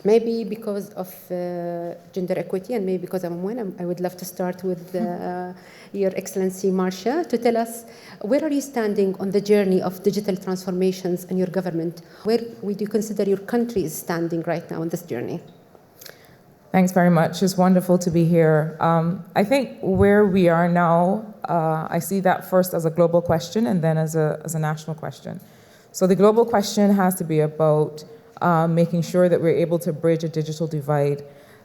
Maybe because of gender equity and maybe because I'm a woman, I would love to start with Your Excellency Marcia to tell us where are you standing on the journey of digital transformations in your government? Where would you consider your country is standing right now on this journey? Thanks very much. It's wonderful to be here. I think where we are now, I see that first as a global question and then as a national question. So the global question has to be about making sure that we're able to bridge a digital divide.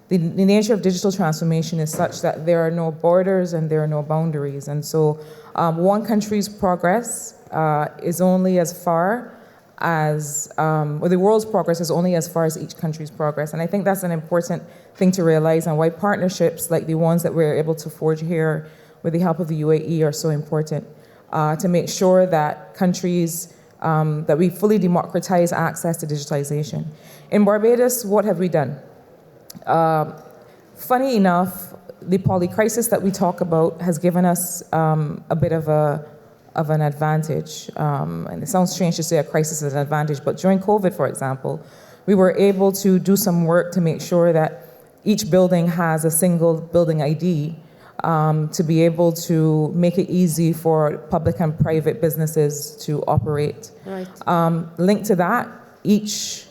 The nature of digital transformation is such that there are no borders and there are no boundaries. And so one country's progress is only as far as, or the world's progress is only as far as each country's progress. And I think that's an important thing to realize, and why partnerships like the ones that we're able to forge here with the help of the UAE are so important to make sure that countries, that we fully democratize access to digitalization. In Barbados, what have we done? Funny enough, the polycrisis that we talk about has given us a bit of an advantage. And it sounds strange to say a crisis is an advantage, but during COVID, for example, we were able to do some work to make sure that each building has a single building ID to be able to make it easy for public and private businesses to operate. Right. Linked to that, each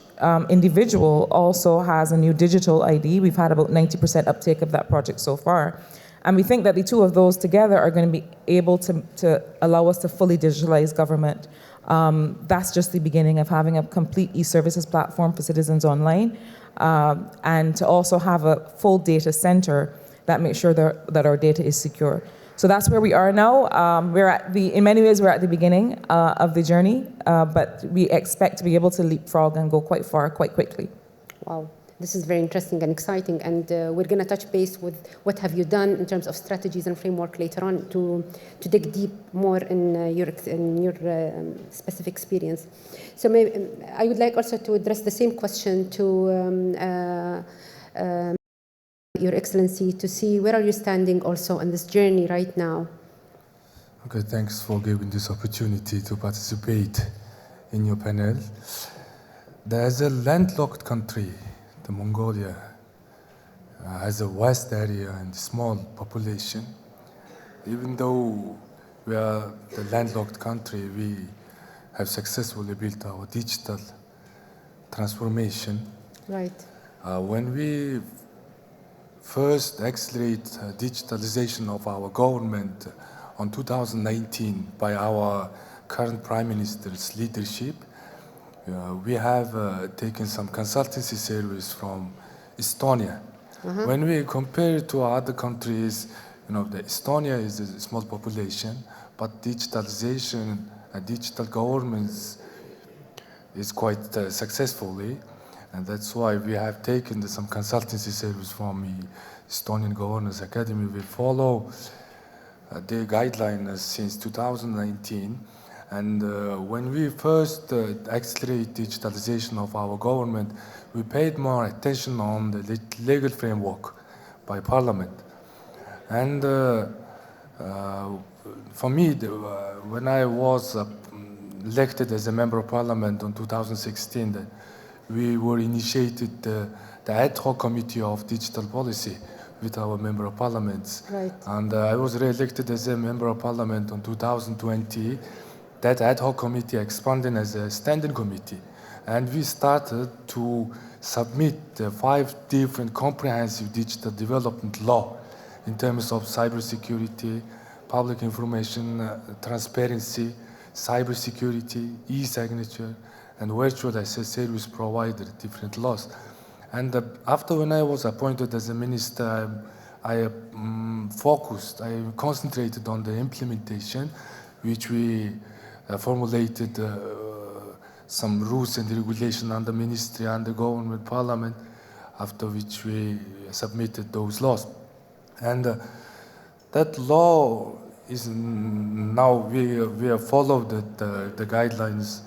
individual also has a new digital ID. We've had about 90% uptake of that project so far. And we think that the two of those together are going to be able to allow us to fully digitalize government. That's just the beginning of having a complete e-services platform for citizens online, and to also have a full data center that makes sure that our data is secure. So that's where we are now. In many ways, we're at the beginning of the journey, but we expect to be able to leapfrog and go quite far, quite quickly. Wow. This is very interesting and exciting, and we're going to touch base with what have you done in terms of strategies and framework later on to dig deep more in your specific experience. So maybe I would like also to address the same question to Your Excellency, to see where are you standing also on this journey right now. Okay, thanks for giving this opportunity to participate in your panel. There's a landlocked country, the Mongolia, has a vast area and small population. Even though we are the landlocked country, we have successfully built our digital transformation. Right. When we first accelerate digitalization of our government on 2019 by our current Prime Minister's leadership, we have taken some consultancy service from Estonia. When we compare it to other countries, the Estonia is a small population, but digitalization and digital governance is quite successfully, and that's why we have taken some consultancy service from the Estonian Governors Academy. We follow their guidelines since 2019. And when we first accelerate digitalization of our government, we paid more attention on the legal framework by Parliament. And for me, when I was elected as a member of Parliament in 2016, we were initiated the ad hoc committee of digital policy with our member of Parliaments. Right. And I was re-elected as a member of Parliament in 2020. That ad hoc committee expanded as a standing committee, and we started to submit 5 different comprehensive digital development law in terms of cybersecurity, public information transparency, cybersecurity, e-signature, and virtual access service provider, different laws. And after when I was appointed as a minister, I concentrated on the implementation, which we formulated some rules and regulation under ministry, under government, parliament, after which we submitted those laws. And that law is now, we have followed the guidelines,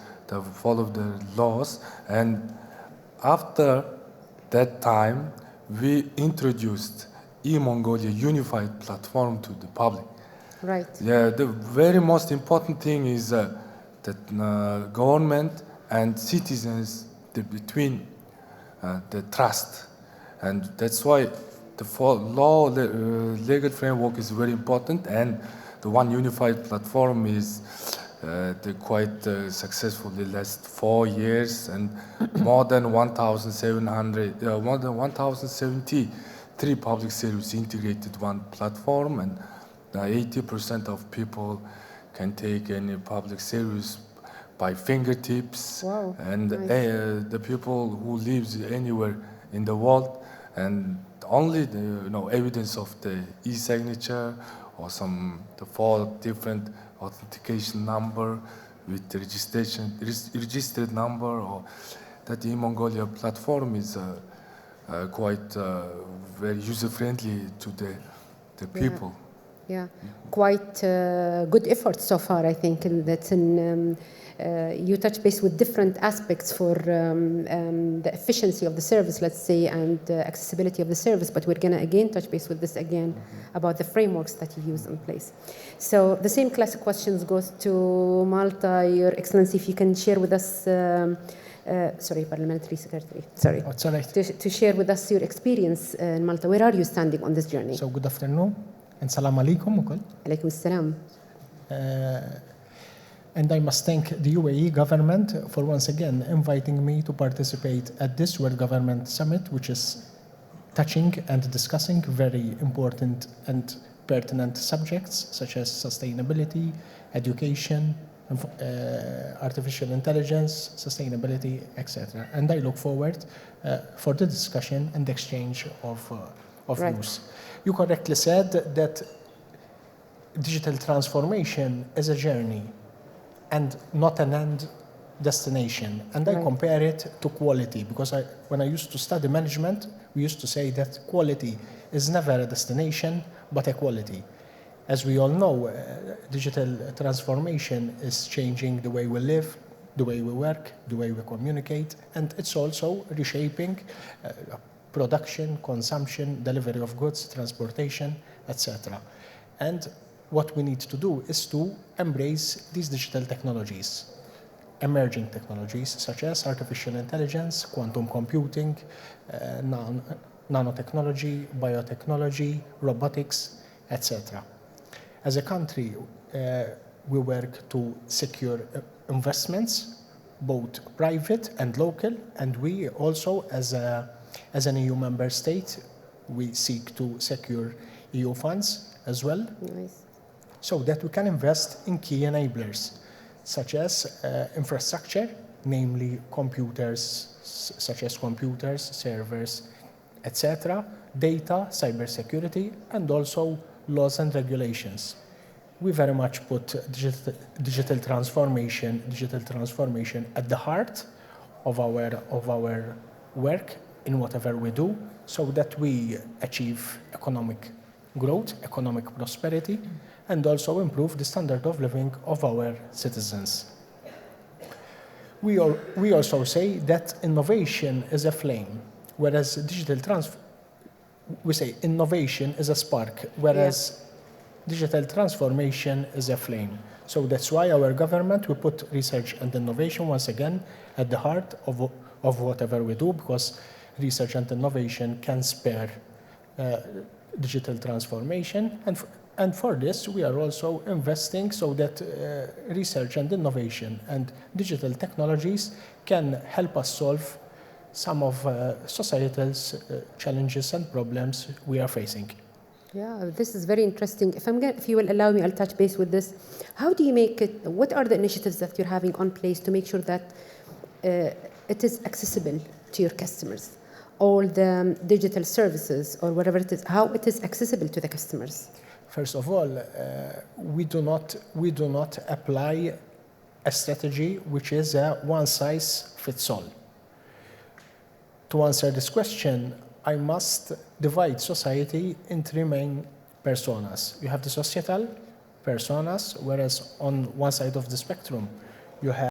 followed the laws, and after that time, we introduced eMongolia unified platform to the public. Right. Yeah, the very most important thing is that government and citizens, between the trust. And that's why the legal framework is very important, and the one unified platform is quite successful the last 4 years, and more than 1,073 public services integrated one platform, and 80% of people can take any public service by fingertips. Wow, And nice. the people who lives anywhere in the world, and only the evidence of the e-signature or the 4 different authentication number with the registered number, or that the eMongolia platform is quite very user-friendly to the people. Yeah, quite good effort so far, I think, and that's you touch base with different aspects for the efficiency of the service, let's say, and accessibility of the service, but we're going to again touch base with this again about the frameworks that you use in place. So the same classic questions goes to Malta, Your Excellency, if you can share with us sorry, Parliamentary Secretary. Sorry. Oh, it's all right. To share with us your experience in Malta. Where are you standing on this journey? So good afternoon and salam alaikum. Alaikum assalam. And I must thank the UAE government for once again inviting me to participate at this World Government Summit, which is touching and discussing very important and pertinent subjects such as sustainability, education, artificial intelligence, sustainability, etc. And I look forward for the discussion and exchange of Right. views. You correctly said that digital transformation is a journey and not an end destination. And I Right. compare it to quality, because when I used to study management, we used to say that quality is never a destination, but a quality. As we all know, digital transformation is changing the way we live, the way we work, the way we communicate, and it's also reshaping production, consumption, delivery of goods, transportation, etc. And what we need to do is to embrace these digital technologies, emerging technologies such as artificial intelligence, quantum computing, nanotechnology, biotechnology, robotics, etc. As a country, we work to secure investments, both private and local, and we also, as an EU member state, we seek to secure EU funds as well, Nice. so that we can invest in key enablers, such as infrastructure, namely computers, such as computers, servers, etc., data, cybersecurity, and also laws and regulations. We very much put digital transformation at the heart of our work in whatever we do, so that we achieve economic growth, economic prosperity, and also improve the standard of living of our citizens. We also say that innovation is a flame, whereas we say innovation is a spark, whereas digital transformation is a flame. So that's why our government, we put research and innovation once again at the heart of whatever we do, because research and innovation can spare digital transformation. And for this, we are also investing so that research and innovation and digital technologies can help us solve some of societal's challenges and problems we are facing. Yeah, this is very interesting. If you will allow me, I'll touch base with this. How do you make it, what are the initiatives that you're having on place to make sure that it is accessible to your customers? All the digital services or whatever it is, how it is accessible to the customers? First of all, we do not apply a strategy which is a one-size-fits-all. To answer this question, I must divide society in 3 main personas. You have the societal personas, whereas on one side of the spectrum, you have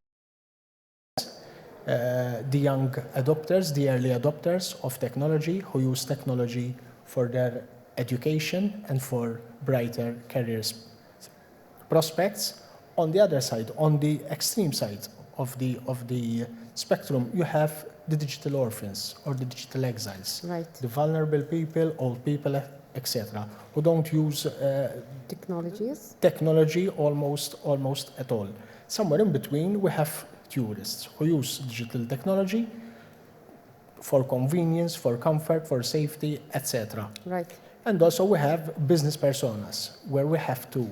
the young adopters, the early adopters of technology, who use technology for their education and for brighter careers prospects. On the other side, on the extreme side of the spectrum, you have the digital orphans or the digital exiles, Right. the vulnerable people, old people, etc., who don't use Technologies. technology almost at all. Somewhere in between, we have tourists who use digital technology for convenience, for comfort, for safety, etc. Right. And also we have business personas, where we have to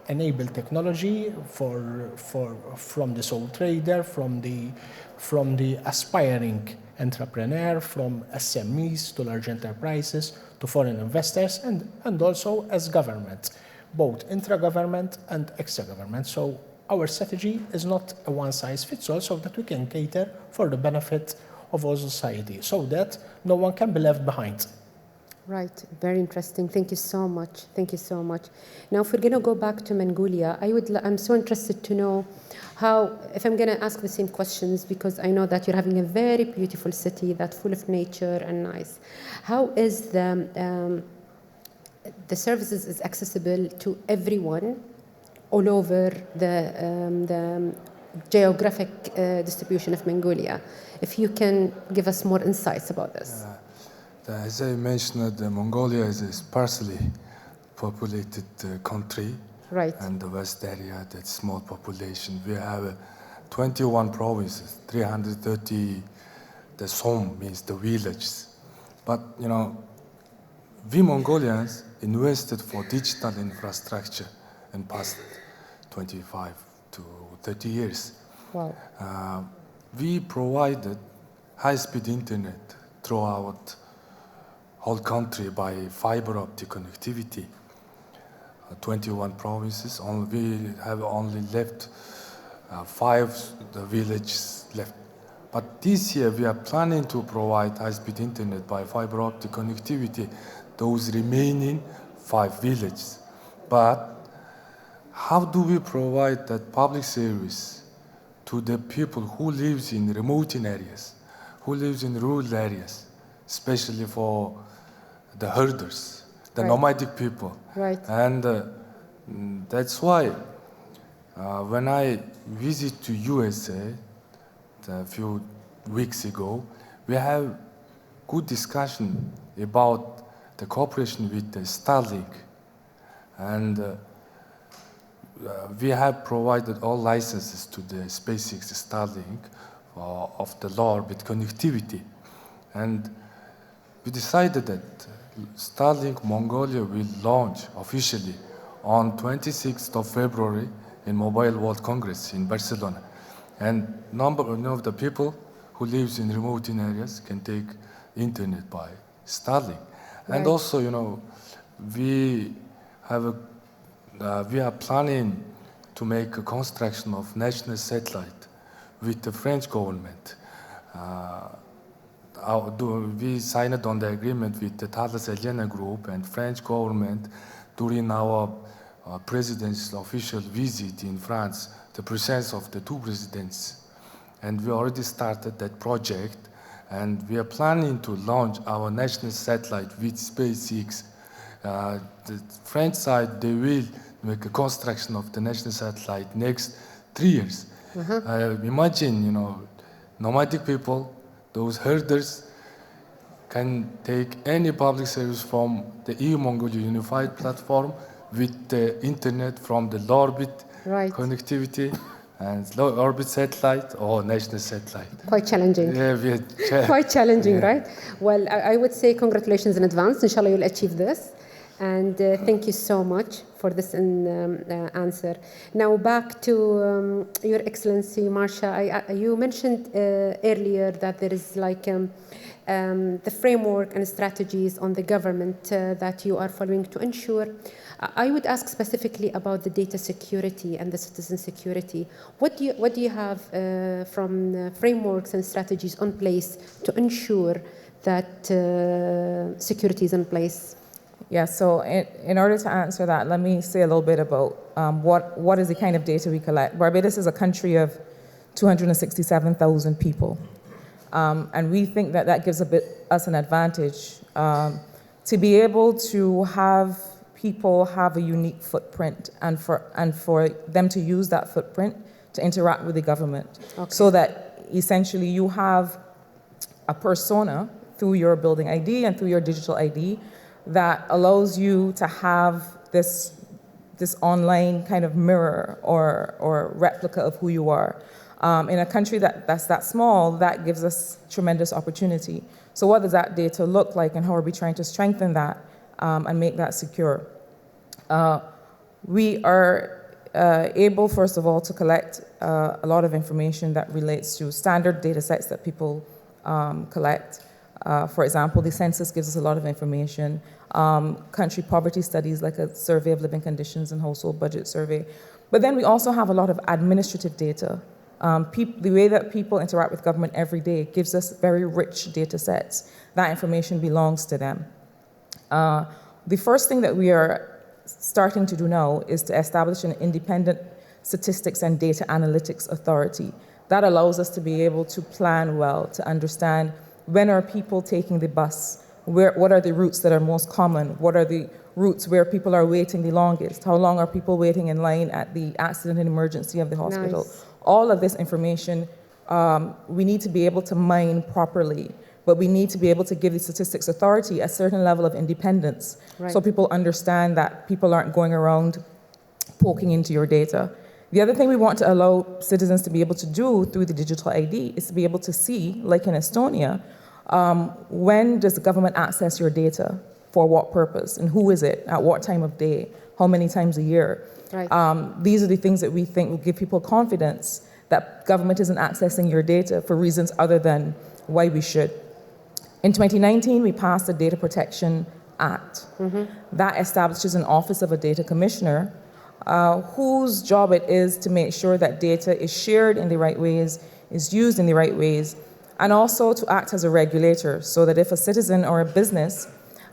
enable technology from the sole trader, from the aspiring entrepreneur, from SMEs to large enterprises, to foreign investors, and also as government, both intra-government and extra-government. So our strategy is not a one-size-fits-all, so that we can cater for the benefit of our society, so that no one can be left behind. Right, very interesting. Thank you so much. Thank you so much. Now, if we're going to go back to Mongolia, I'm so interested to know how, if I'm going to ask the same questions, because I know that you're having a very beautiful city that's full of nature and nice. How is the services is accessible to everyone all over the geographic distribution of Mongolia? If you can give us more insights about this. As I mentioned, Mongolia is a sparsely populated country. Right. And the west area, that small population. We have 21 provinces, 330, the som means the villages. But, you know, we Mongolians invested for digital infrastructure in past 25 to 30 years. Wow. We provided high-speed internet throughout whole country by fiber optic connectivity. 21 provinces. We have only left 5 villages left. But this year we are planning to provide high-speed internet by fiber optic connectivity those remaining 5 villages. But how do we provide that public service to the people who lives in remote areas, who lives in rural areas, especially for the herders, the Right. nomadic people? Right. And that's why when I visit to USA a few weeks ago, we have good discussion about the cooperation with the Starlink. And we have provided all licenses to the SpaceX Starlink of the low orbit connectivity. And we decided that Starlink Mongolia will launch officially on 26th of February in Mobile World Congress in Barcelona. And number of the people who lives in remote areas can take internet by Starlink. Right. And also, you know, we are planning to make a construction of national satellite with the French government. We signed on the agreement with the Thales Alenia Group and French government during our president's official visit in France, the presence of the 2 presidents. And we already started that project, and we are planning to launch our national satellite with SpaceX. The French side, they will make a construction of the national satellite next 3 years. Imagine, you know, nomadic people, those herders, can take any public service from the EU Mongolia Unified Platform with the internet from the low orbit Right. connectivity and low orbit satellite or national satellite. Quite challenging. Yeah, Quite challenging, Yeah. right? Well, I would say congratulations in advance. Inshallah, you'll achieve this. And thank you so much for this answer. Now, back to Your Excellency, Marsha. You mentioned earlier that there is like the framework and strategies on the government that you are following to ensure. I would ask specifically about the data security and the citizen security. What do you have from frameworks and strategies on place to ensure that security is in place? Yeah, so in order to answer that, let me say a little bit about what is the kind of data we collect. Barbados is a country of 267,000 people. And we think that gives us an advantage to be able to have people have a unique footprint and for them to use that footprint to interact with the government. Okay. So that essentially you have a persona through your building ID and through your digital ID that allows you to have this online kind of mirror or replica of who you are. In a country that's that small, that gives us tremendous opportunity. So what does that data look like, and how are we trying to strengthen that and make that secure? We are able, first of all, to collect a lot of information that relates to standard data sets that people collect. For example, the census gives us a lot of information. Country poverty studies, like a survey of living conditions and household budget survey. But then we also have a lot of administrative data. The way that people interact with government every day gives us very rich data sets. That information belongs to them. The first thing that we are starting to do now is to establish an independent statistics and data analytics authority. That allows us to be able to plan well, to understand when are people taking the bus, what are the routes that are most common, what are the routes where people are waiting the longest, how long are people waiting in line at the accident and emergency of the hospital. Nice. All of this information we need to be able to mine properly, but we need to be able to give the Statistics Authority a certain level of independence, Right. so people understand that people aren't going around poking into your data. The other thing we want to allow citizens to be able to do through the digital ID is to be able to see, like in Estonia, when does the government access your data, for what purpose, and who is it, at what time of day, how many times a year. Right. These are the things that we think will give people confidence that government isn't accessing your data for reasons other than why we should. In 2019, we passed the Data Protection Act. That establishes an Office of a Data Commissioner whose job it is to make sure that data is shared in the right ways, is used in the right ways, and also to act as a regulator, so that if a citizen or a business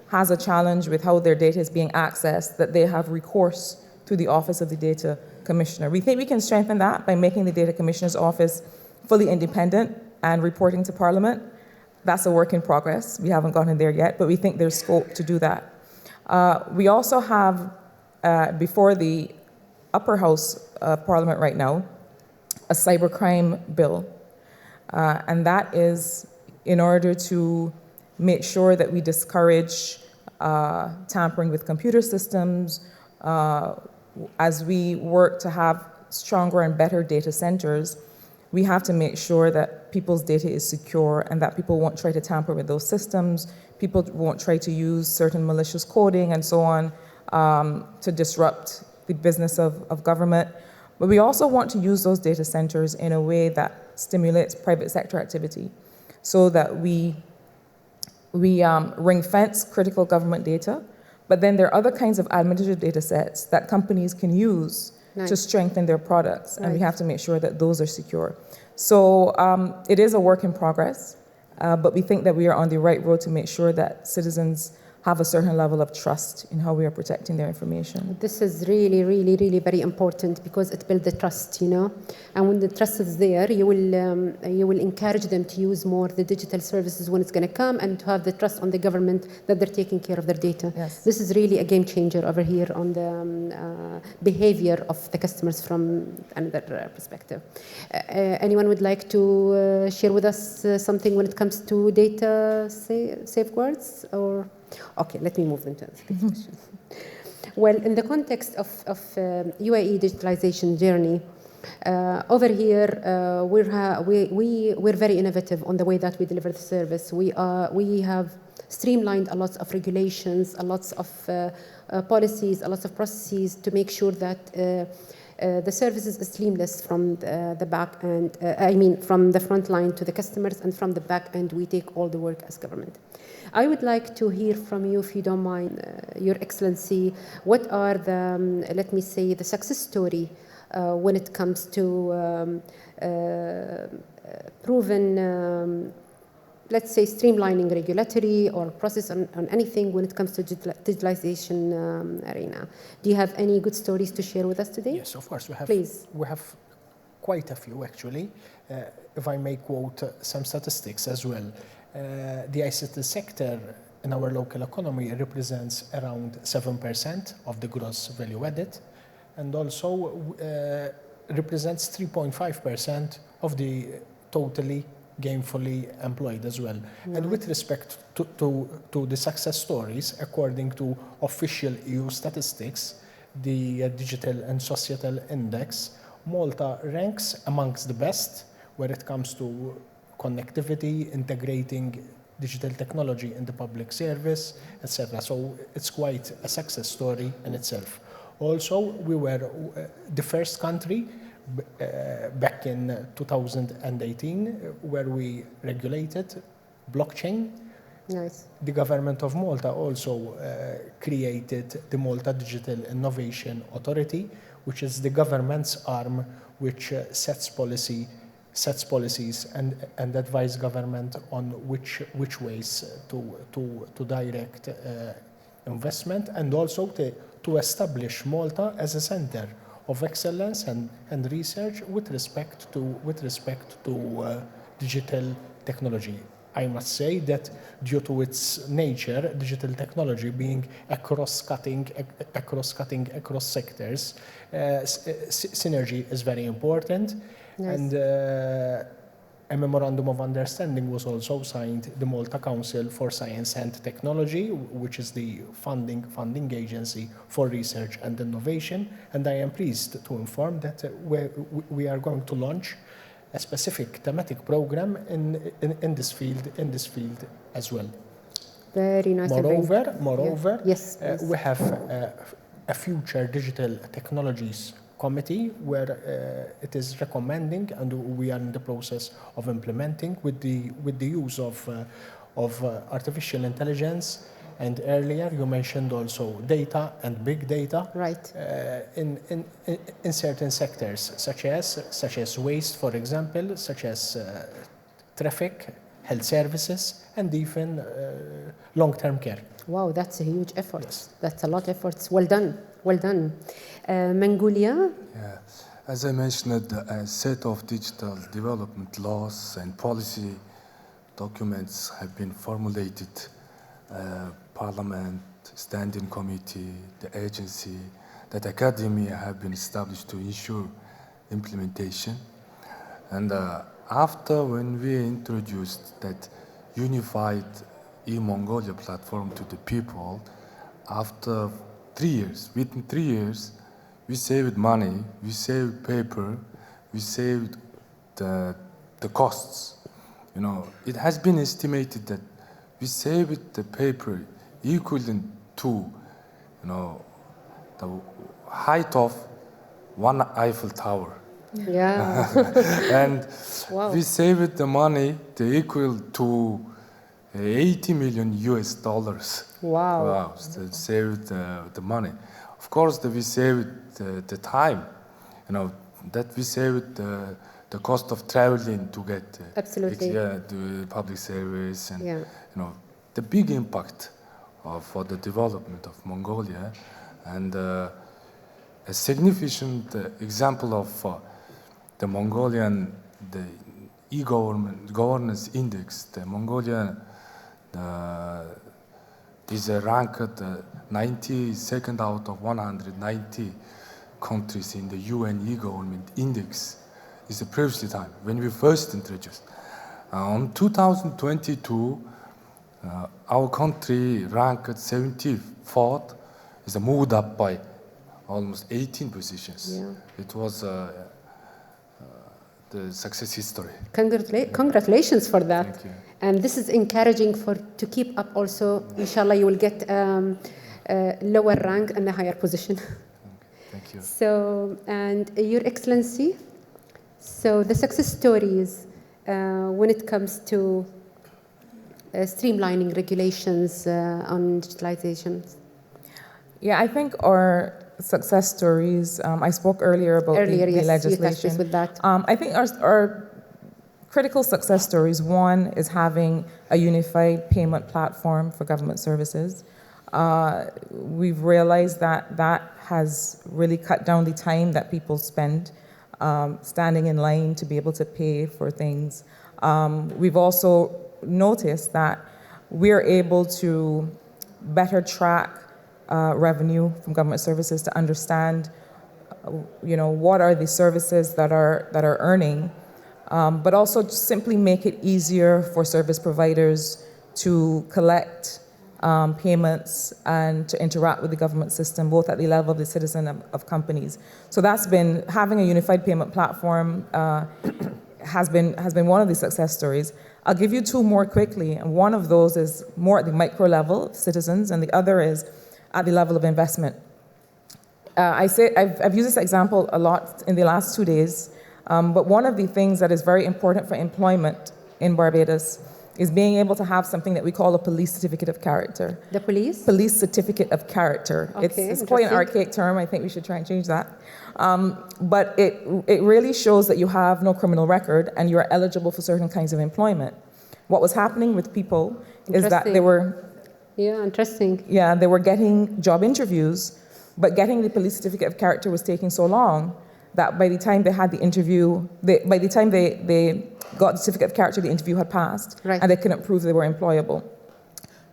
has a challenge with how their data is being accessed, that they have recourse to the Office of the Data Commissioner. We think we can strengthen that by making the Data Commissioner's office fully independent and reporting to Parliament. That's a work in progress. We haven't gotten there yet, but we think there's scope to do that. We also have, before the upper house Parliament right now, a cybercrime bill. And that is in order to make sure that we discourage tampering with computer systems. As we work to have stronger and better data centers, we have to make sure that people's data is secure and that people won't try to tamper with those systems. People won't try to use certain malicious coding and so on to disrupt the business of government. But we also want to use those data centers in a way that stimulates private sector activity, so that we ring-fence critical government data, but then there are other kinds of administrative data sets that companies can use to strengthen their products, and we have to make sure that those are secure. So it is a work in progress, but we think that we are on the right road to make sure that citizens have a certain level of trust in how we are protecting their information. This is really, really, really very important, because it builds the trust, you know. And when the trust is there, you will encourage them to use more the digital services when it's going to come, and to have the trust on the government that they're taking care of their data. Yes. This is really a game changer over here on the behavior of the customers from another perspective. Anyone would like to share with us something when it comes to data safeguards, or? Okay, let me move into the next question. Well, in the context of UAE digitalization journey, over here we're very innovative on the way that we deliver the service. We have streamlined a lot of regulations, a lot of policies, a lot of processes to make sure that the services is seamless from the back end. From the front line to the customers, and from the back end we take all the work as government. I would like to hear from you, if you don't mind, Your Excellency, what are the, let me say, the success story when it comes to proven, let's say, streamlining regulatory or process on anything when it comes to digitalization arena. Do you have any good stories to share with us today? Yes, of course. Please. We have quite a few, actually. If I may quote some statistics as well. The ICT sector in our local economy represents around 7% of the gross value added, and also represents 3.5% of the totally gainfully employed as well. And with respect to the success stories, according to official EU statistics, the Digital and Societal Index, Malta ranks amongst the best where it comes to connectivity, integrating digital technology in the public service, etc. So it's quite a success story in itself. Also, we were the first country back in 2018 where we regulated blockchain. Nice. The government of Malta also created the Malta Digital Innovation Authority, which is the government's arm which sets policies and advise government on which ways to direct investment, and also to establish Malta as a center of excellence and research with respect to digital technology. I must say that due to its nature, digital technology being across sectors, synergy is very important. Yes. And a memorandum of understanding was also signed, the Malta Council for Science and Technology, which is the funding agency for research and innovation. And I am pleased to inform that we are going to launch a specific thematic program in this field as well. Very nice. Moreover, yes, please. we have a future digital technologies committee where it is recommending, and we are in the process of implementing with the use of artificial intelligence. And earlier you mentioned also data and big data, Right. in certain sectors such as waste, for example, such as traffic, health services, and even long-term care. Wow, that's a huge effort. Yes. That's a lot of efforts. Well done. Well done. Mongolia? Yeah. As I mentioned, a set of digital development laws and policy documents have been formulated. Parliament, Standing Committee, the agency, that academia have been established to ensure implementation. And after when we introduced that unified e-Mongolia platform to the people, after 3 years, within 3 years, we saved money, we saved paper, we saved the costs. You know, it has been estimated that we saved the paper equivalent to, you know, the height of one Eiffel Tower. Yeah. And Wow. we saved the money, the equal to 80 million US dollars. Wow. Wow, so saved the money. Of course, we saved the time, you know, that we saved the cost of traveling to get Absolutely. the public service, and Yeah. you know, the big impact for the development of Mongolia. And a significant example of the Mongolian, the governance index, the Mongolia is ranked 92nd out of 190 countries in the UN e-government index. Is the previous time when we first introduced. On 2022, our country ranked 74th, is moved up by almost 18 positions. Yeah. It was the success history. Congratulations for that. Thank you. And this is encouraging to keep up also. Inshallah, you will get lower rank and a higher position. Thank you. So, and Your Excellency, so the success stories when it comes to streamlining regulations on digitalization. Yeah, I think our success stories, I spoke earlier about the yes, you touched legislation. base with that. I think our critical success stories, one is having a unified payment platform for government services. We've realized that has really cut down the time that people spend standing in line to be able to pay for things. We've also noticed that we're able to better track revenue from government services to understand, what are the services that are earning but also just simply make it easier for service providers to collect payments and to interact with the government system, both at the level of the citizen of companies. So that's been, having a unified payment platform has been one of the success stories. I'll give you two more quickly, and one of those is more at the micro level of citizens, and the other is at the level of investment. I've used this example a lot in the last 2 days, but one of the things that is very important for employment in Barbados is being able to have something that we call a police certificate of character. The police? Police certificate of character. Okay, it's quite an archaic term. I think we should try and change that. But it really shows that you have no criminal record and you're eligible for certain kinds of employment. What was happening with people is that they were... Yeah, interesting. Yeah, they were getting job interviews, but getting the police certificate of character was taking so long that by the time they had the interview, by the time they got the certificate of character, the interview had passed, right, and they couldn't prove they were employable.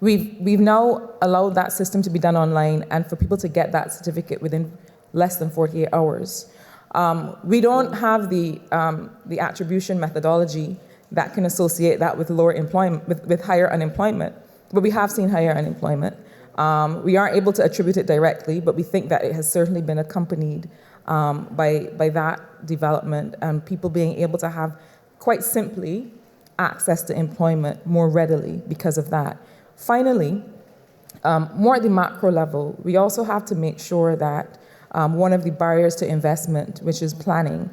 We've now allowed that system to be done online and for people to get that certificate within less than 48 hours. We don't have the attribution methodology that can associate that with lower employment, with higher unemployment, but we have seen higher unemployment. We aren't able to attribute it directly, but we think that it has certainly been accompanied by that development and people being able to have, quite simply, access to employment more readily because of that. Finally, more at the macro level, we also have to make sure that one of the barriers to investment, which is planning,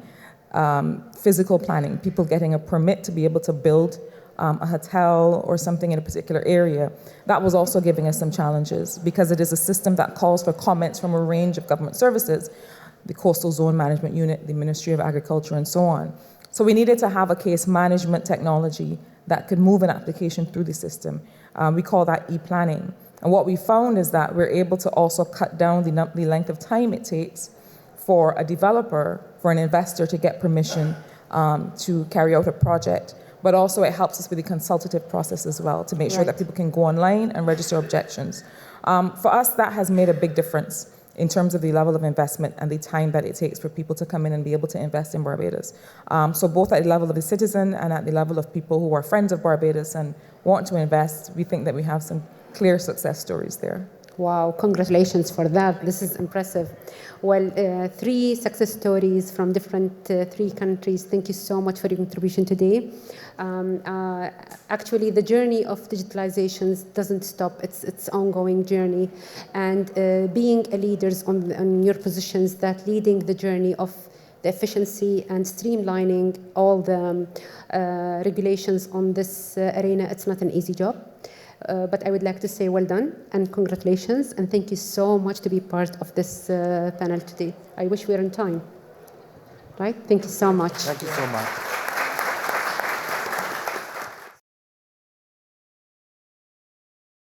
physical planning, people getting a permit to be able to build a hotel or something in a particular area, that was also giving us some challenges because it is a system that calls for comments from a range of government services, the Coastal Zone Management Unit, the Ministry of Agriculture, and so on. So we needed to have a case management technology that could move an application through the system. We call that e-planning. And what we found is that we're able to also cut down the length of time it takes for a developer, for an investor to get permission to carry out a project. But also it helps us with the consultative process as well to make sure that people can go online and register objections. For us, that has made a big difference in terms of the level of investment and the time that it takes for people to come in and be able to invest in Barbados. So both at the level of the citizen and at the level of people who are friends of Barbados and want to invest, we think that we have some clear success stories there. Wow, congratulations for that. This is impressive. Well, 3 success stories from different 3 countries. Thank you so much for your contribution today. Actually, the journey of digitalization doesn't stop. It's ongoing journey. And being a leaders on your positions, that leading the journey of the efficiency and streamlining all the regulations on this arena, it's not an easy job. But I would like to say well done and congratulations, and thank you so much to be part of this panel today. I wish we were in time. Right? Thank you so much. Thank you so much.